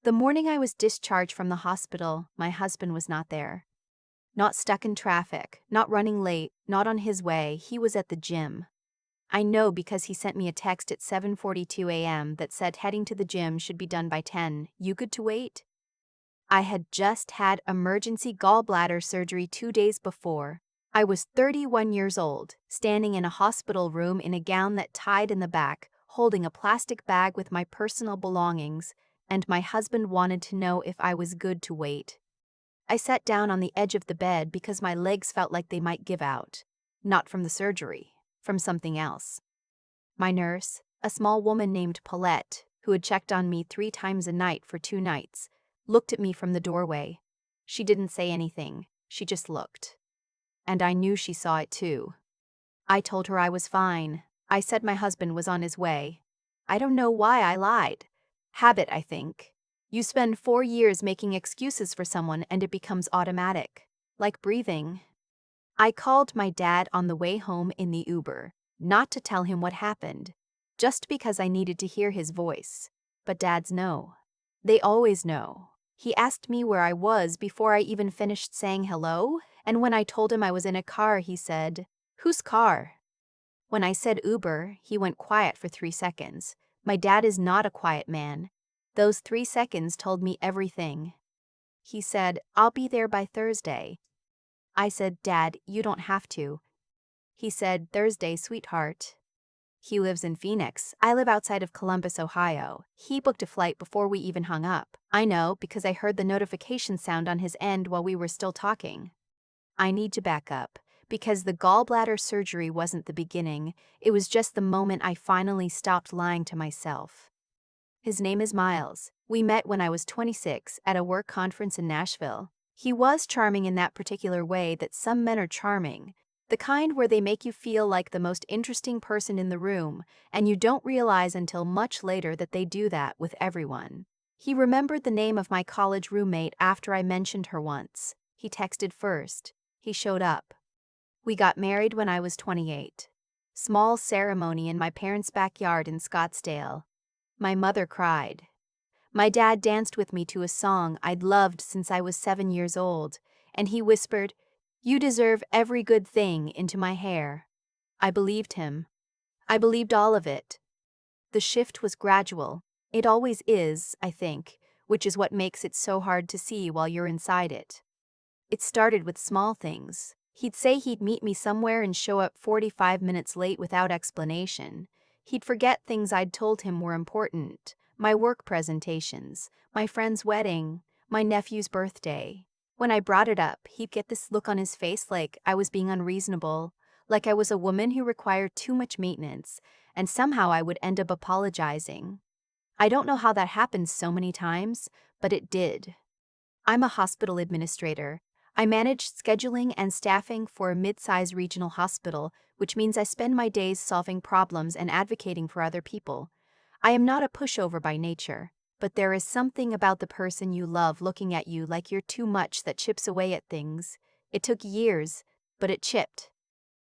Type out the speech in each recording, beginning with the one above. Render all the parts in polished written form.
The morning I was discharged from the hospital, my husband was not there. Not stuck in traffic, not running late, not on his way, he was at the gym. I know because he sent me a text at 7:42 a.m. that said heading to the gym should be done by 10. You good to wait? I had just had emergency gallbladder surgery 2 days before. I was 31 years old, standing in a hospital room in a gown that tied in the back, holding a plastic bag with my personal belongings, and my husband wanted to know if I was good to wait. I sat down on the edge of the bed because my legs felt like they might give out. Not from the surgery, from something else. My nurse, a small woman named Paulette, who had checked on me 3 times a night for 2 nights, looked at me from the doorway. She didn't say anything, she just looked. And I knew she saw it too. I told her I was fine. I said my husband was on his way. I don't know why I lied. Habit, I think. You spend 4 years making excuses for someone and it becomes automatic. Like breathing. I called my dad on the way home in the Uber, not to tell him what happened, just because I needed to hear his voice. But dads know. They always know. He asked me where I was before I even finished saying hello, and when I told him I was in a car, he said, "Whose car?" When I said Uber, he went quiet for 3 seconds. My dad is not a quiet man. Those 3 seconds told me everything. He said, "I'll be there by Thursday." I said, "Dad, you don't have to." He said, "Thursday, sweetheart." He lives in Phoenix. I live outside of Columbus, Ohio. He booked a flight before we even hung up. I know because I heard the notification sound on his end while we were still talking. I need to back up, because the gallbladder surgery wasn't the beginning, it was just the moment I finally stopped lying to myself. His name is Miles. We met when I was 26 at a work conference in Nashville. He was charming in that particular way that some men are charming, the kind where they make you feel like the most interesting person in the room, and you don't realize until much later that they do that with everyone. He remembered the name of my college roommate after I mentioned her once. He texted first. He showed up. We got married when I was 28. Small ceremony in my parents' backyard in Scottsdale. My mother cried. My dad danced with me to a song I'd loved since I was 7 years old, and he whispered, "You deserve every good thing," into my hair. I believed him. I believed all of it. The shift was gradual. It always is, I think, which is what makes it so hard to see while you're inside it. It started with small things. He'd say he'd meet me somewhere and show up 45 minutes late without explanation. He'd forget things I'd told him were important. My work presentations, my friend's wedding, my nephew's birthday. When I brought it up, he'd get this look on his face like I was being unreasonable, like I was a woman who required too much maintenance, and somehow I would end up apologizing. I don't know how that happened so many times, but it did. I'm a hospital administrator. I manage scheduling and staffing for a mid-size regional hospital, which means I spend my days solving problems and advocating for other people. I am not a pushover by nature, but there is something about the person you love looking at you like you're too much that chips away at things. It took years, but it chipped.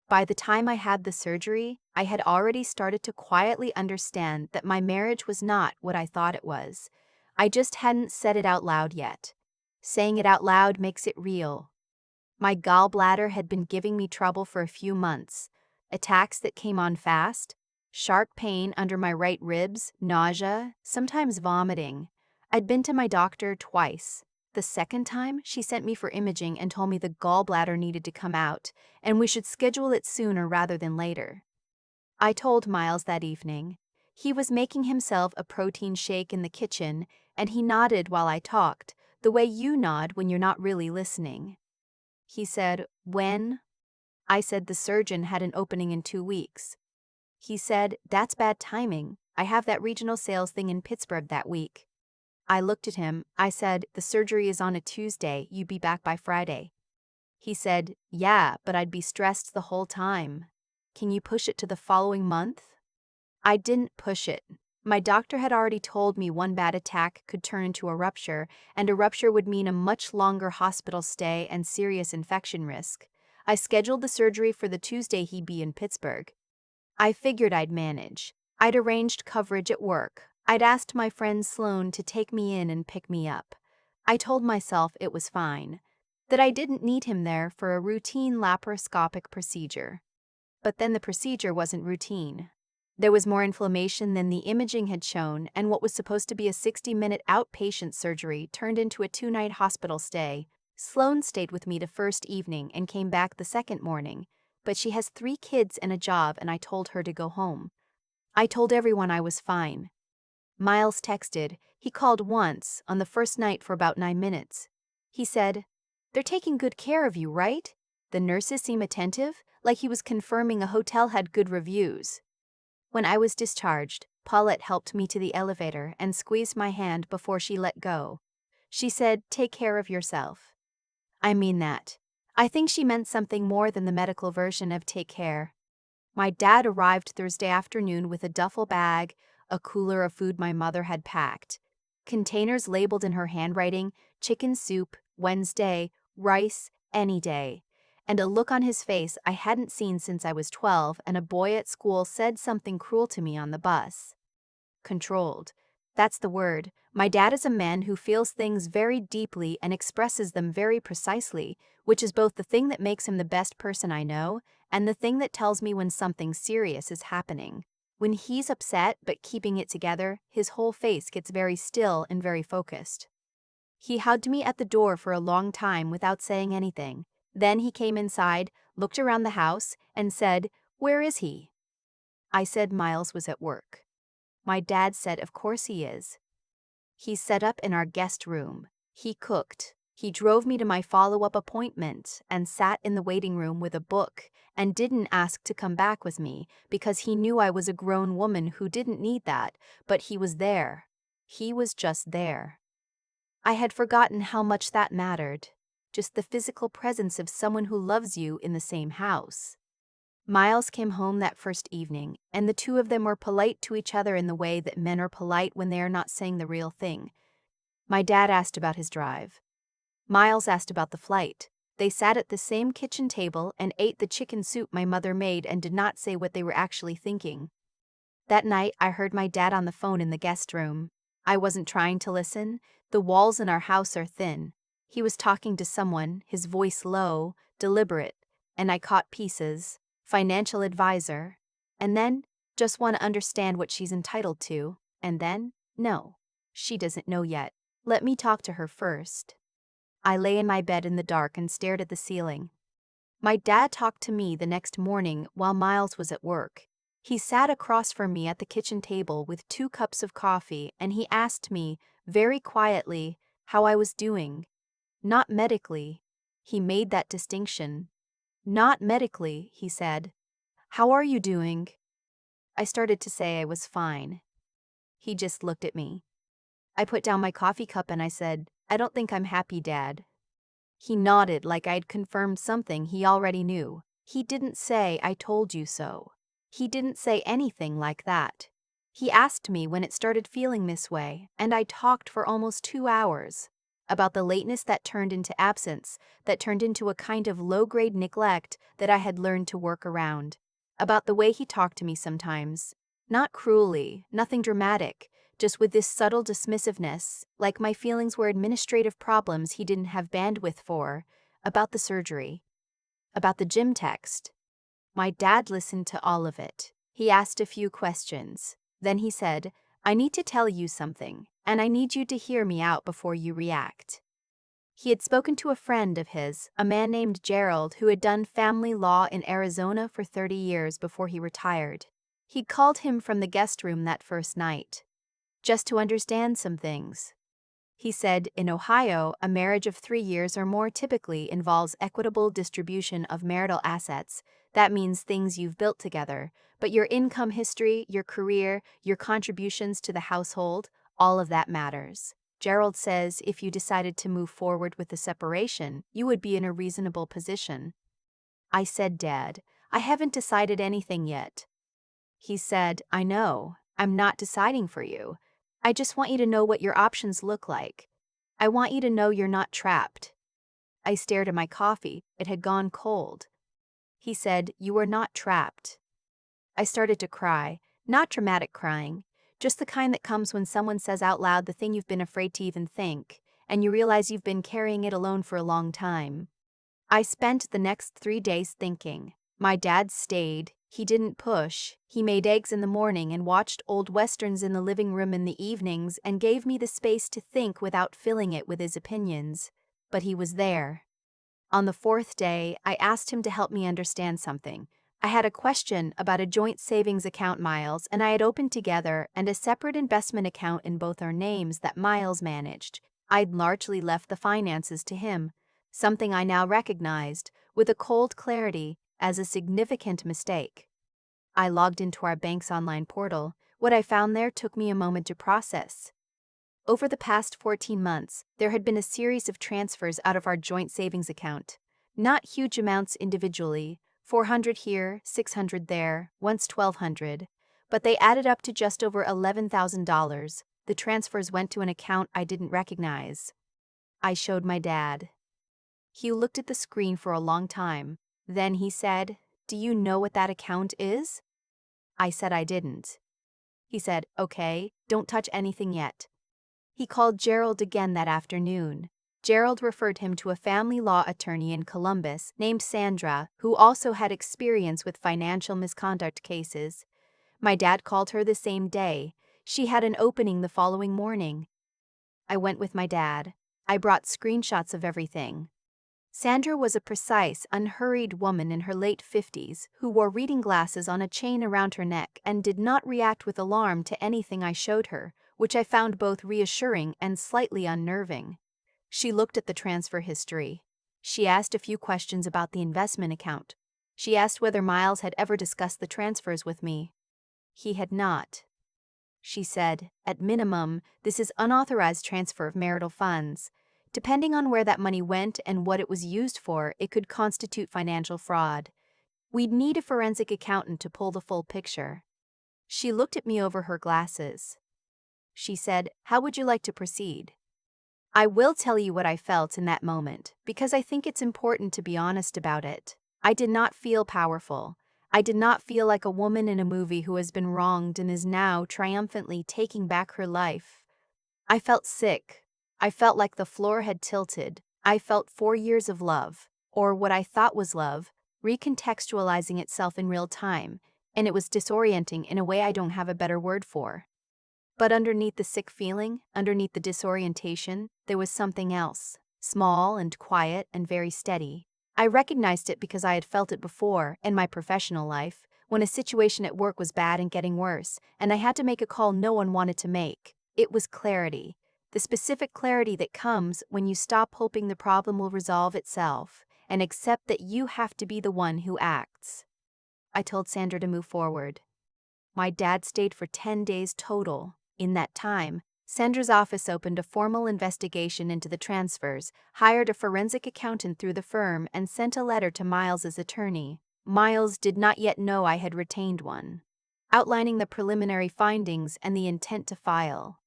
By the time I had the surgery, I had already started to quietly understand that my marriage was not what I thought it was. I just hadn't said it out loud yet. Saying it out loud makes it real. My gallbladder had been giving me trouble for a few months. Attacks that came on fast, sharp pain under my right ribs, nausea, sometimes vomiting. I'd been to my doctor twice. The second time, she sent me for imaging and told me the gallbladder needed to come out, and we should schedule it sooner rather than later. I told Miles that evening. He was making himself a protein shake in the kitchen, and he nodded while I talked, the way you nod when you're not really listening. He said, "When?" I said the surgeon had an opening in 2 weeks. He said, "That's bad timing. I have that regional sales thing in Pittsburgh that week." I looked at him. I said, "The surgery is on a Tuesday. You'd be back by Friday." He said, "Yeah, but I'd be stressed the whole time. Can you push it to the following month?" I didn't push it. My doctor had already told me one bad attack could turn into a rupture, and a rupture would mean a much longer hospital stay and serious infection risk. I scheduled the surgery for the Tuesday he'd be in Pittsburgh. I figured I'd manage. I'd arranged coverage at work. I'd asked my friend Sloane to take me in and pick me up. I told myself it was fine, that I didn't need him there for a routine laparoscopic procedure. But then the procedure wasn't routine. There was more inflammation than the imaging had shown, and what was supposed to be a 60-minute outpatient surgery turned into a 2-night hospital stay. Sloane stayed with me the first evening and came back the second morning, but she has 3 kids and a job, and I told her to go home. I told everyone I was fine. Miles texted. He called once, on the first night for about 9 minutes. He said, "They're taking good care of you, right? The nurses seem attentive," like he was confirming a hotel had good reviews. When I was discharged, Paulette helped me to the elevator and squeezed my hand before she let go. She said, "Take care of yourself." I mean that. I think she meant something more than the medical version of take care. My dad arrived Thursday afternoon with a duffel bag, a cooler of food my mother had packed, containers labeled in her handwriting, chicken soup, Wednesday, rice, any day, and a look on his face I hadn't seen since I was 12, and a boy at school said something cruel to me on the bus. Controlled. That's the word. My dad is a man who feels things very deeply and expresses them very precisely, which is both the thing that makes him the best person I know and the thing that tells me when something serious is happening. When he's upset but keeping it together, his whole face gets very still and very focused. He hugged me at the door for a long time without saying anything. Then he came inside, looked around the house, and said, "Where is he?" I said Miles was at work. My dad said, "Of course he is." He set up in our guest room. He cooked. He drove me to my follow-up appointment and sat in the waiting room with a book and didn't ask to come back with me because he knew I was a grown woman who didn't need that, but he was there. He was just there. I had forgotten how much that mattered. Just the physical presence of someone who loves you in the same house. Miles came home that first evening, and the two of them were polite to each other in the way that men are polite when they are not saying the real thing. My dad asked about his drive. Miles asked about the flight. They sat at the same kitchen table and ate the chicken soup my mother made and did not say what they were actually thinking. That night, I heard my dad on the phone in the guest room. I wasn't trying to listen. The walls in our house are thin. He was talking to someone, his voice low, deliberate, and I caught pieces. Financial advisor. And then, just want to understand what she's entitled to. And then, no, she doesn't know yet. Let me talk to her first. I lay in my bed in the dark and stared at the ceiling. My dad talked to me the next morning while Miles was at work. He sat across from me at the kitchen table with 2 cups of coffee, and he asked me, very quietly, how I was doing. Not medically. He made that distinction. Not medically, he said. How are you doing? I started to say I was fine. He just looked at me. I put down my coffee cup and I said, "I don't think I'm happy, Dad." He nodded like I'd confirmed something he already knew. He didn't say, "I told you so." He didn't say anything like that. He asked me when it started feeling this way, and I talked for almost 2 hours. About the lateness that turned into absence, that turned into a kind of low-grade neglect that I had learned to work around. About the way he talked to me sometimes. Not cruelly, nothing dramatic, just with this subtle dismissiveness, like my feelings were administrative problems he didn't have bandwidth for. About the surgery. About the gym text. My dad listened to all of it. He asked a few questions. Then he said, "I need to tell you something, and I need you to hear me out before you react." He had spoken to a friend of his, a man named Gerald, who had done family law in Arizona for 30 years before he retired. He'd called him from the guest room that first night, just to understand some things. He said, in Ohio, a marriage of 3 years or more typically involves equitable distribution of marital assets. That means things you've built together, but your income history, your career, your contributions to the household, all of that matters. Gerald says if you decided to move forward with the separation, you would be in a reasonable position. I said, "Dad, I haven't decided anything yet." He said, "I know. I'm not deciding for you. I just want you to know what your options look like. I want you to know you're not trapped." I stared at my coffee. It had gone cold. He said, "You are not trapped." I started to cry, not dramatic crying, Just the kind that comes when someone says out loud the thing you've been afraid to even think, and you realize you've been carrying it alone for a long time. I spent the next 3 days thinking. My dad stayed, he didn't push, he made eggs in the morning and watched old westerns in the living room in the evenings and gave me the space to think without filling it with his opinions. But he was there. On the 4th day, I asked him to help me understand something. I had a question about a joint savings account Miles and I had opened together and a separate investment account in both our names that Miles managed. I'd largely left the finances to him, something I now recognized, with a cold clarity, as a significant mistake. I logged into our bank's online portal. What I found there took me a moment to process. Over the past 14 months, there had been a series of transfers out of our joint savings account. Not huge amounts individually, 400 here, 600 there, once 1,200, but they added up to just over $11,000. The transfers went to an account I didn't recognize. I showed my dad. He looked at the screen for a long time. Then he said, "Do you know what that account is?" I said I didn't. He said, "Okay, don't touch anything yet." He called Gerald again that afternoon. Gerald referred him to a family law attorney in Columbus named Sandra, who also had experience with financial misconduct cases. My dad called her the same day. She had an opening the following morning. I went with my dad. I brought screenshots of everything. Sandra was a precise, unhurried woman in her late 50s who wore reading glasses on a chain around her neck and did not react with alarm to anything I showed her, which I found both reassuring and slightly unnerving. She looked at the transfer history. She asked a few questions about the investment account. She asked whether Miles had ever discussed the transfers with me. He had not. She said, "At minimum, this is unauthorized transfer of marital funds. Depending on where that money went and what it was used for, it could constitute financial fraud. We'd need a forensic accountant to pull the full picture." She looked at me over her glasses. She said, "How would you like to proceed?" I will tell you what I felt in that moment, because I think it's important to be honest about it. I did not feel powerful. I did not feel like a woman in a movie who has been wronged and is now triumphantly taking back her life. I felt sick. I felt like the floor had tilted. I felt 4 years of love, or what I thought was love, recontextualizing itself in real time, and it was disorienting in a way I don't have a better word for. But underneath the sick feeling, underneath the disorientation, there was something else, small and quiet and very steady. I recognized it because I had felt it before, in my professional life, when a situation at work was bad and getting worse, and I had to make a call no one wanted to make. It was clarity. The specific clarity that comes when you stop hoping the problem will resolve itself and accept that you have to be the one who acts. I told Sandra to move forward. My dad stayed for 10 days total. In that time, Sandra's office opened a formal investigation into the transfers, hired a forensic accountant through the firm, and sent a letter to Miles's attorney. Miles did not yet know I had retained one, outlining the preliminary findings and the intent to file.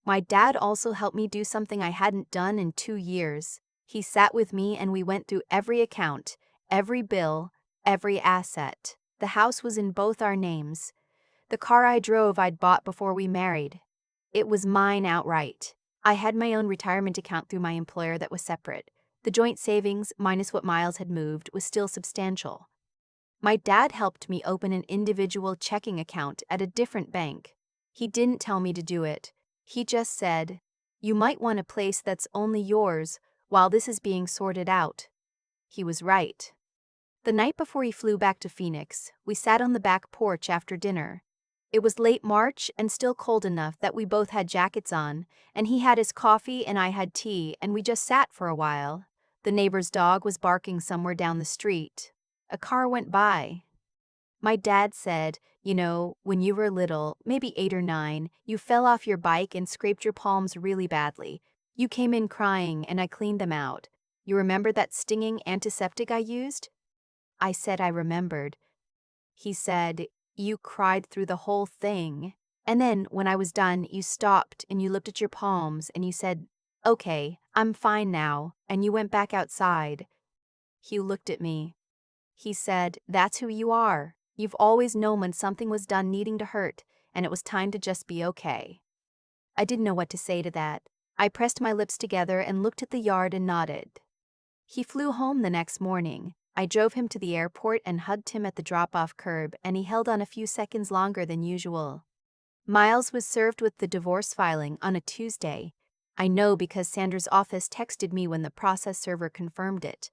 My dad also helped me do something I hadn't done in 2 years. He sat with me and we went through every account, every bill, every asset. The house was in both our names. The car I drove I'd bought before we married. It was mine outright. I had my own retirement account through my employer that was separate. The joint savings, minus what Miles had moved, was still substantial. My dad helped me open an individual checking account at a different bank. He didn't tell me to do it. He just said, "You might want a place that's only yours while this is being sorted out." He was right. The night before he flew back to Phoenix, we sat on the back porch after dinner. It was late March and still cold enough that we both had jackets on, and he had his coffee and I had tea, and we just sat for a while. The neighbor's dog was barking somewhere down the street. A car went by. My dad said, "You know, when you were little, maybe 8 or 9, you fell off your bike and scraped your palms really badly. You came in crying and I cleaned them out. You remember that stinging antiseptic I used?" I said I remembered. He said, "You cried through the whole thing. And then, when I was done, you stopped and you looked at your palms and you said, 'Okay, I'm fine now,' and you went back outside." He looked at me. He said, "That's who you are. You've always known when something was done needing to hurt, and it was time to just be okay. I didn't know what to say to that. I pressed my lips together and looked at the yard and nodded. He flew home the next morning. I drove him to the airport and hugged him at the drop-off curb, and he held on a few seconds longer than usual. Miles was served with the divorce filing on a Tuesday. I know because Sandra's office texted me when the process server confirmed it.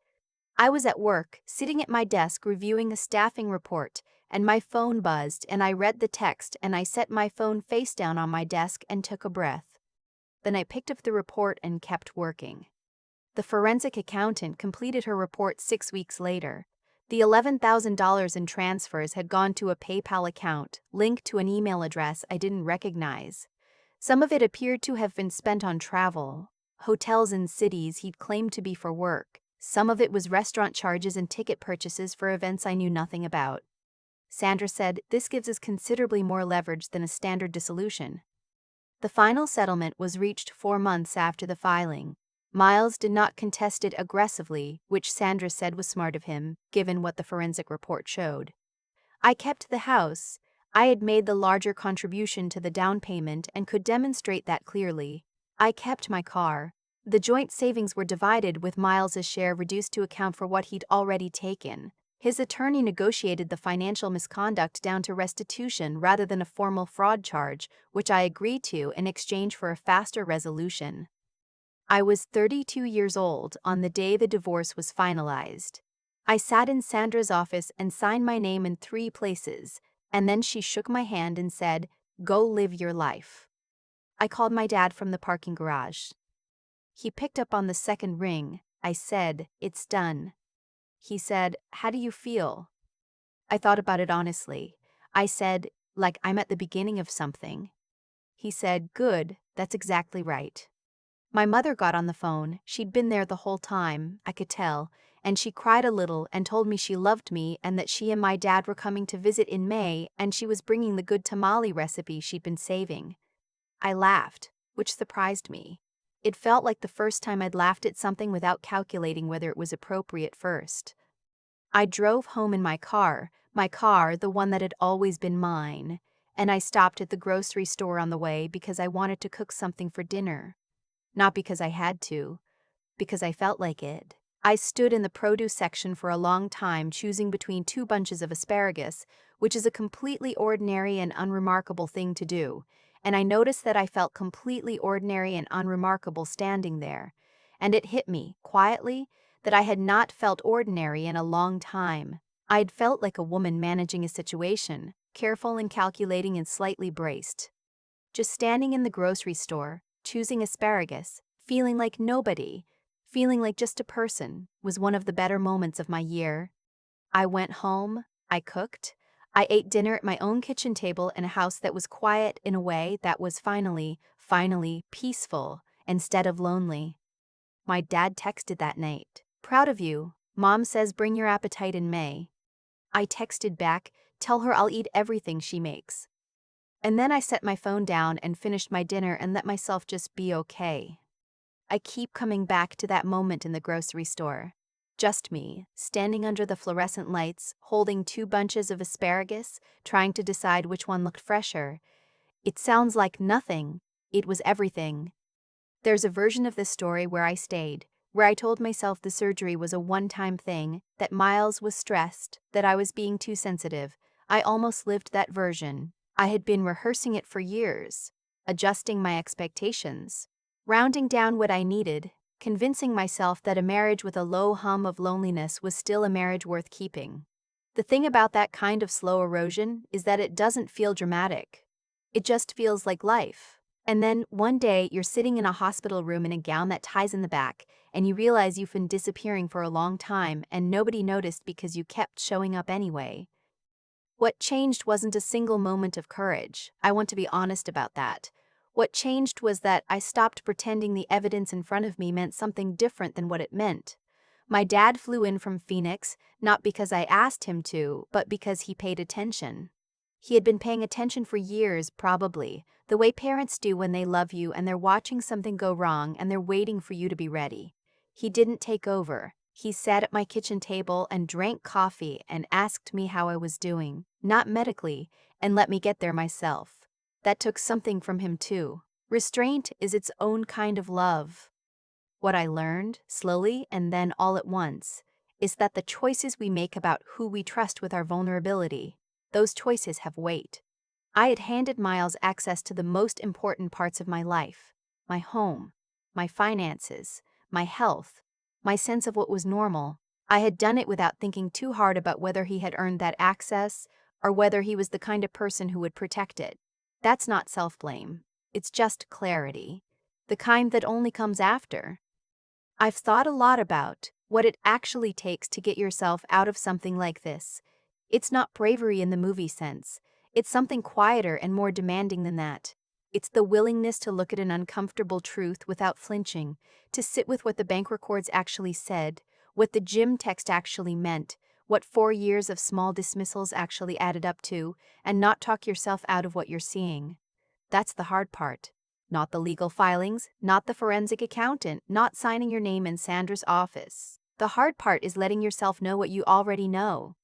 I was at work, sitting at my desk reviewing a staffing report, and my phone buzzed, and I read the text, and I set my phone face down on my desk and took a breath. Then I picked up the report and kept working. The forensic accountant completed her report 6 weeks later. The $11,000 in transfers had gone to a PayPal account linked to an email address I didn't recognize. Some of it appeared to have been spent on travel, hotels in cities he'd claimed to be for work. Some of it was restaurant charges and ticket purchases for events I knew nothing about. Sandra said this gives us considerably more leverage than a standard dissolution. The final settlement was reached 4 months after the filing. Miles did not contest it aggressively, which Sandra said was smart of him, given what the forensic report showed. I kept the house. I had made the larger contribution to the down payment and could demonstrate that clearly. I kept my car. The joint savings were divided, with Miles's share reduced to account for what he'd already taken. His attorney negotiated the financial misconduct down to restitution rather than a formal fraud charge, which I agreed to in exchange for a faster resolution. I was 32 years old on the day the divorce was finalized. I sat in Sandra's office and signed my name in 3 places, and then she shook my hand and said, "Go live your life." I called my dad from the parking garage. He picked up on the second ring. I said, "It's done." He said, "How do you feel?" I thought about it honestly. I said, "Like I'm at the beginning of something." He said, "Good, that's exactly right." My mother got on the phone. She'd been there the whole time, I could tell, and she cried a little and told me she loved me and that she and my dad were coming to visit in May and she was bringing the good tamale recipe she'd been saving. I laughed, which surprised me. It felt like the first time I'd laughed at something without calculating whether it was appropriate first. I drove home in my car, the one that had always been mine, and I stopped at the grocery store on the way because I wanted to cook something for dinner. Not because I had to, because I felt like it. I stood in the produce section for a long time choosing between 2 bunches of asparagus, which is a completely ordinary and unremarkable thing to do, and I noticed that I felt completely ordinary and unremarkable standing there, and it hit me, quietly, that I had not felt ordinary in a long time. I'd felt like a woman managing a situation, careful and calculating and slightly braced. Just standing in the grocery store, choosing asparagus, feeling like nobody, feeling like just a person, was one of the better moments of my year. I went home, I cooked, I ate dinner at my own kitchen table in a house that was quiet in a way that was finally peaceful instead of lonely. My dad texted that night, "Proud of you. Mom says bring your appetite in May." I texted back, "Tell her I'll eat everything she makes." And then I set my phone down and finished my dinner and let myself just be okay. I keep coming back to that moment in the grocery store. Just me, standing under the fluorescent lights, holding 2 bunches of asparagus, trying to decide which one looked fresher. It sounds like nothing. It was everything. There's a version of this story where I stayed, where I told myself the surgery was a one-time thing, that Miles was stressed, that I was being too sensitive. I almost lived that version. I had been rehearsing it for years, adjusting my expectations, rounding down what I needed, convincing myself that a marriage with a low hum of loneliness was still a marriage worth keeping. The thing about that kind of slow erosion is that it doesn't feel dramatic. It just feels like life. And then, one day, you're sitting in a hospital room in a gown that ties in the back, and you realize you've been disappearing for a long time and nobody noticed because you kept showing up anyway. What changed wasn't a single moment of courage. I want to be honest about that. What changed was that I stopped pretending the evidence in front of me meant something different than what it meant. My dad flew in from Phoenix, not because I asked him to, but because he paid attention. He had been paying attention for years, probably, the way parents do when they love you and they're watching something go wrong and they're waiting for you to be ready. He didn't take over. He sat at my kitchen table and drank coffee and asked me how I was doing, not medically, and let me get there myself. That took something from him too. Restraint is its own kind of love. What I learned, slowly and then all at once, is that the choices we make about who we trust with our vulnerability, those choices have weight. I had handed Miles access to the most important parts of my life: my home, my finances, my health, my sense of what was normal. I had done it without thinking too hard about whether he had earned that access or whether he was the kind of person who would protect it. That's not self-blame. It's just clarity. The kind that only comes after. I've thought a lot about what it actually takes to get yourself out of something like this. It's not bravery in the movie sense. It's something quieter and more demanding than that. It's the willingness to look at an uncomfortable truth without flinching, to sit with what the bank records actually said, what the gym text actually meant, what 4 years of small dismissals actually added up to, and not talk yourself out of what you're seeing. That's the hard part. Not the legal filings, not the forensic accountant, not signing your name in Sandra's office. The hard part is letting yourself know what you already know.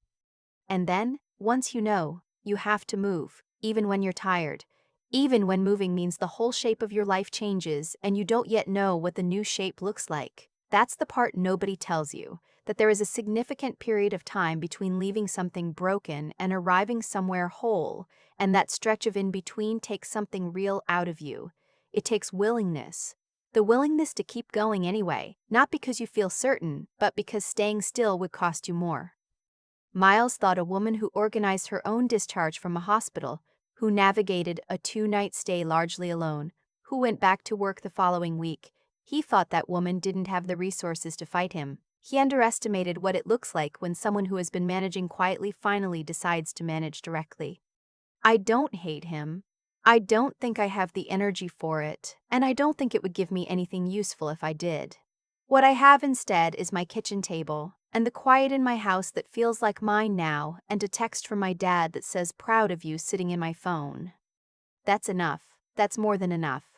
And then, once you know, you have to move, even when you're tired. Even when moving means the whole shape of your life changes and you don't yet know what the new shape looks like. That's the part nobody tells you, that there is a significant period of time between leaving something broken and arriving somewhere whole, and that stretch of in-between takes something real out of you. It takes willingness. The willingness to keep going anyway, not because you feel certain, but because staying still would cost you more. Miles thought a woman who organized her own discharge from a hospital, who navigated a 2-night stay largely alone, who went back to work the following week, he thought that woman didn't have the resources to fight him. He underestimated what it looks like when someone who has been managing quietly finally decides to manage directly. I don't hate him. I don't think I have the energy for it, and I don't think it would give me anything useful if I did. What I have instead is my kitchen table, and the quiet in my house that feels like mine now, and a text from my dad that says "proud of you" sitting in my phone. That's enough. That's more than enough.